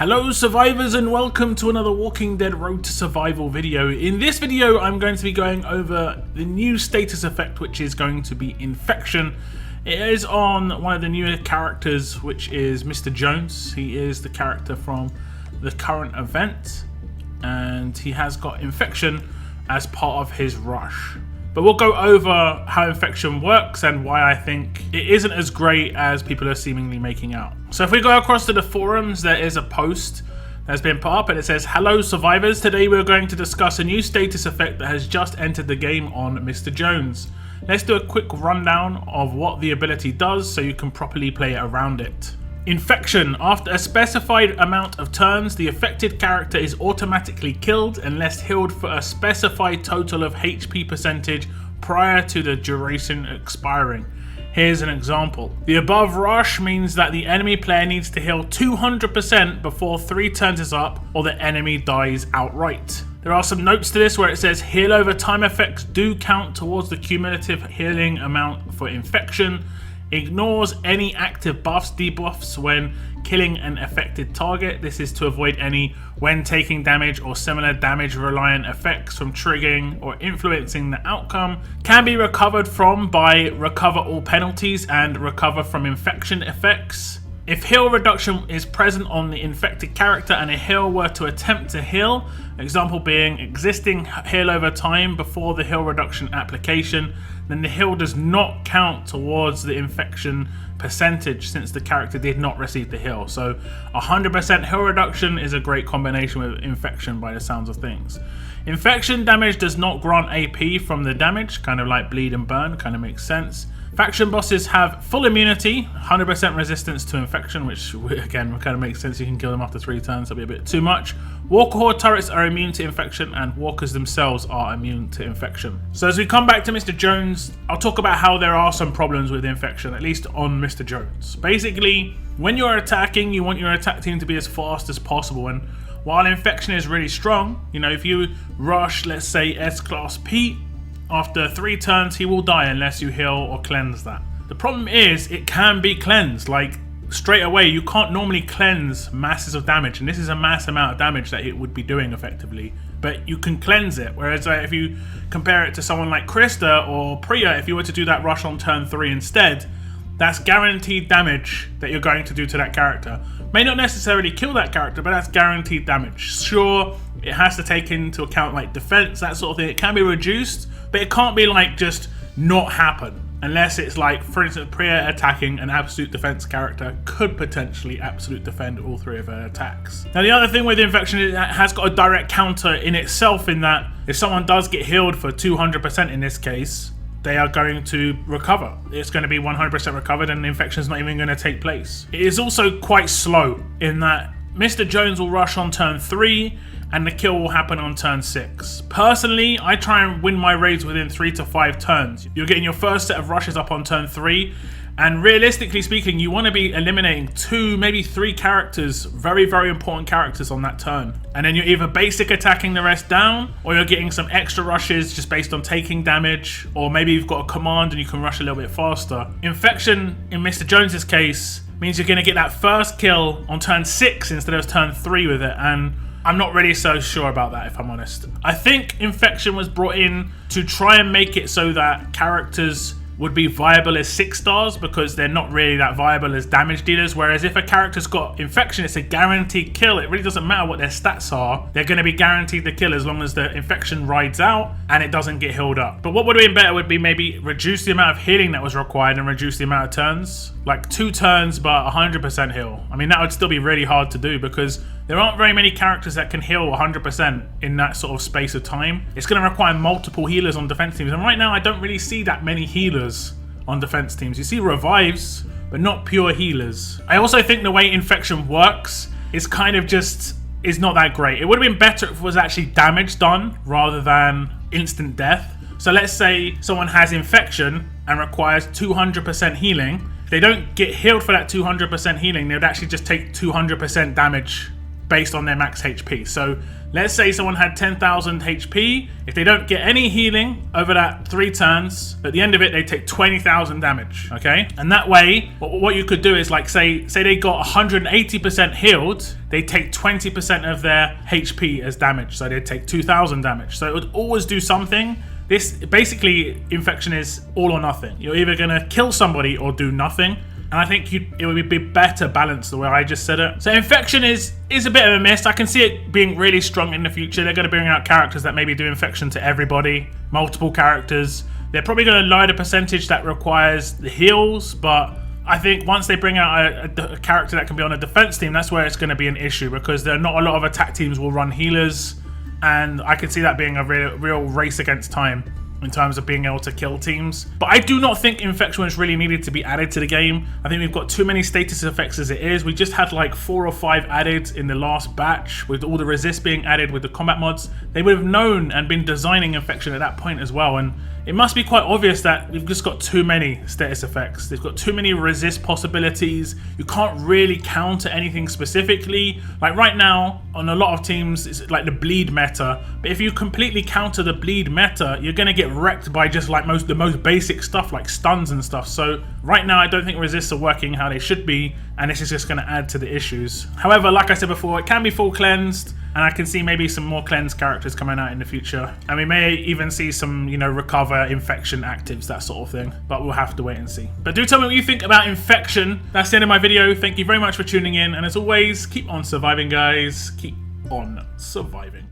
Hello survivors and welcome to another Walking Dead Road to Survival video. In this video I'm going to be going over the new status effect, which is going to be Infection. It is on one of the newer characters, which is Mr. Jones. He is the character from the current event and he has got Infection as part of his rush. But we'll go over how Infection works and why I think it isn't as great as people are seemingly making out. So if we go across to the forums, there is a post that's been put up and it says, "Hello survivors, today we're going to discuss a new status effect that has just entered the game on Mr. Jones. Let's do a quick rundown of what the ability does so you can properly play around it. Infection. After a specified amount of turns, the affected character is automatically killed unless healed for a specified total of HP percentage prior to the duration expiring. Here's an example. The above rush means that the enemy player needs to heal 200% before 3 turns is up or the enemy dies outright. There are some notes to this where it says heal over time effects do count towards the cumulative healing amount for Infection. Ignores any active buffs, debuffs when killing an affected target. This is to avoid any when taking damage or similar damage reliant effects from triggering or influencing the outcome. Can be recovered from by recover all penalties and recover from infection effects. If heal reduction is present on the infected character and a heal were to attempt to heal, example being existing heal over time before the heal reduction application, then the heal does not count towards the infection percentage since the character did not receive the heal. So 100% heal reduction is a great combination with Infection by the sounds of things. Infection damage does not grant AP from the damage, kind of like bleed and burn, kind of makes sense. Faction bosses have full immunity, 100% resistance to Infection, which again kind of makes sense. You can kill them after 3 turns, that'll be a bit too much. Walker Horde turrets are immune to Infection and walkers themselves are immune to Infection. So as we come back to Mr. Jones, I'll talk about how there are some problems with Infection, at least on Mr. Jones. Basically, when you're attacking, you want your attack team to be as fast as possible, and while Infection is really strong, you know, if you rush, let's say S-Class Pete, after 3 turns he will die unless you heal or cleanse that. The problem is it can be cleansed, like straight away. You can't normally cleanse masses of damage, and this is a mass amount of damage that it would be doing effectively, but you can cleanse it. Whereas if you compare it to someone like Krista or Priya, if you were to do that rush on turn 3 instead, that's guaranteed damage that you're going to do to that character. May not necessarily kill that character, but that's guaranteed damage. Sure, it has to take into account like defense, that sort of thing. It can be reduced, but it can't be like just not happen. Unless it's like, for instance, Priya attacking an absolute defense character could potentially absolute defend all 3 of her attacks. Now the other thing with Infection is that it has got a direct counter in itself, in that if someone does get healed for 200% in this case, they are going to recover. It's going to be 100% recovered and the Infection is not even going to take place. It is also quite slow in that Mr. Jones will rush on turn 3 and the kill will happen on turn 6. Personally, I try and win my raids within 3 to 5 turns. You're getting your first set of rushes up on turn 3, and realistically speaking, you want to be eliminating 2, maybe 3 characters, very, very important characters on that turn. And then you're either basic attacking the rest down, or you're getting some extra rushes just based on taking damage, or maybe you've got a command and you can rush a little bit faster. Infection, in Mr. Jones's case, means you're going to get that first kill on turn 6 instead of turn 3 with it, and I'm not really so sure about that, if I'm honest. I think Infection was brought in to try and make it so that characters would be viable as 6 stars because they're not really that viable as damage dealers. Whereas if a character's got Infection, it's a guaranteed kill. It really doesn't matter what their stats are. They're going to be guaranteed the kill as long as the Infection rides out and it doesn't get healed up. But what would have been better would be maybe reduce the amount of healing that was required and reduce the amount of turns. Like 2 turns but 100% heal. I mean, that would still be really hard to do because there aren't very many characters that can heal 100% in that sort of space of time. It's going to require multiple healers on defense teams, and right now I don't really see that many healers on defense teams. You see revives, but not pure healers. I also think the way Infection works is kind of just is not that great. It would have been better if it was actually damage done rather than instant death. So let's say someone has Infection and requires 200% healing. They don't get healed for that 200% healing. They would actually just take 200% damage based on their max HP. So let's say someone had 10,000 HP. If they don't get any healing over that 3 turns, at the end of it, they take 20,000 damage, okay? And that way, what you could do is like, say they got 180% healed, they take 20% of their HP as damage. So they'd take 2,000 damage. So it would always do something. This, basically, Infection is all or nothing. You're either gonna kill somebody or do nothing. And I think it would be better balanced the way I just said it. So Infection is a bit of a miss. I can see it being really strong in the future. They're going to bring out characters that maybe do Infection to everybody, multiple characters. They're probably going to lower the percentage that requires the heals, but I think once they bring out a character that can be on a defense team, that's where it's going to be an issue, because there are not a lot of attack teams will run healers, and I could see that being a real race against time in terms of being able to kill teams. But I do not think Infection is really needed to be added to the game. I think we've got too many status effects as it is. We just had like 4 or 5 added in the last batch, with all the resist being added with the combat mods. They would have known and been designing Infection at that point as well, and it must be quite obvious that we've just got too many status effects. They've got too many resist possibilities. You can't really counter anything specifically. Like right now, on a lot of teams, it's like the bleed meta. But if you completely counter the bleed meta, you're gonna get wrecked by just like the most basic stuff like stuns and stuff. So right now, I don't think resists are working how they should be, and this is just gonna add to the issues. However, like I said before, it can be full cleansed, and I can see maybe some more cleansed characters coming out in the future. And we may even see some, you know, recover Infection actives, that sort of thing. But we'll have to wait and see. But do tell me what you think about Infection. That's the end of my video. Thank you very much for tuning in. And as always, keep on surviving, guys. Keep on surviving.